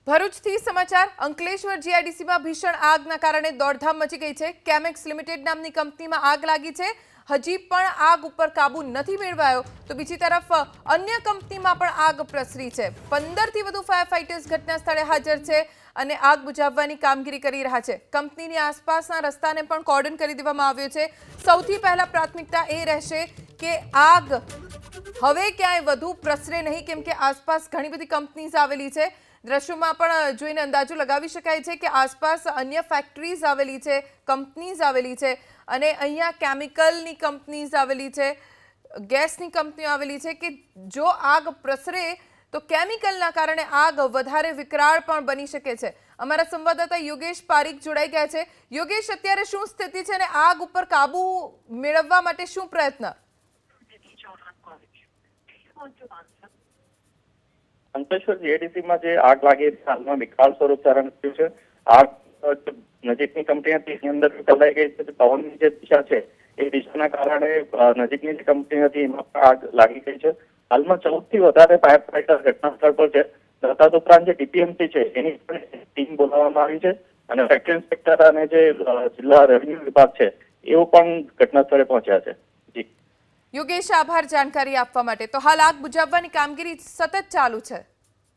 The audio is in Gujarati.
ભરૂચથી સમાચાર અંકલેશ્વર જીઆઈડીસીમાં ભીષણ આગના કારણે દોડધામ મચી ગઈ છે। કેમેક્સ લિમિટેડ નામની કંપનીમાં આગ લાગી છે। હજી પણ આગ ઉપર કાબુ નથી મેળવાયો તો બીજી તરફ અન્ય કંપનીમાં પણ આગ પ્રસરી છે। 15 થી વધુ ફાયર ફાઇટર્સ ઘટના સ્થળે હાજર છે અને આગ બુઝાવવાની કામગીરી કરી રહ્યા છે। કંપનીની આસપાસના રસ્તાને પણ કોર્ડન કરી દેવામાં આવ્યો છે। સૌથી પહેલા પ્રાથમિકતા એ રહેશે કે આગ હવે ક્યાંય વધુ પ્રસરે નહીં, કેમ કે આસપાસ ઘણી બધી કંપનીઝ આવેલી છે। દ્રશ્યોમાં પણ જોઈને અંદાજો લગાવી શકાય છે કે આસપાસ અન્ય ફેક્ટરીઝ આવેલી છે, કંપનીઝ આવેલી છે અને અહીંયા કેમિકલની કંપનીઝ આવેલી છે, ગેસની કંપનીઓ આવેલી છે કે જો આગ પ્રસરે તો કેમિકલના કારણે આગ વધારે વિકરાળ પણ બની શકે છે। અમારા સંવાદદાતા યોગેશ પારીખ જોડાઈ ગયા છે। યોગેશ, અત્યારે શું સ્થિતિ છે અને આગ ઉપર કાબુ મેળવવા માટે શું પ્રયત્ન? અંકલેશ્વર જીઆઈડીસીમાં જે આગ લાગી હાલમાં વિકરાળ સ્વરૂપ ધારણ કર્યું છે। આગ નજીકની કંપની હતી એની અંદર ફેલાઈ ગઈ છે। પવનની જે દિશા છે એ દિશાના કારણે નજીકની જે કંપની હતી એમાં પણ આગ લાગી ગઈ છે। હાલમાં 14 થી વધારે ફાયર ફાઈટર ઘટના સ્થળ પર છે। તથા ઉપરાંત જે ડીપીએમસી છે એની પણ ટીમ બોલાવવામાં આવી છે અને ફેક્ટરી ઇન્સ્પેક્ટર અને જે જિલ્લા રેવન્યુ વિભાગ છે એઓ પણ ઘટના સ્થળે પહોંચ્યા છે। જી યોગેશ, આભાર જાણકારી આપવા માટે। તો હાલ આગ બુઝાવવાની કામગીરી સતત ચાલુ છે।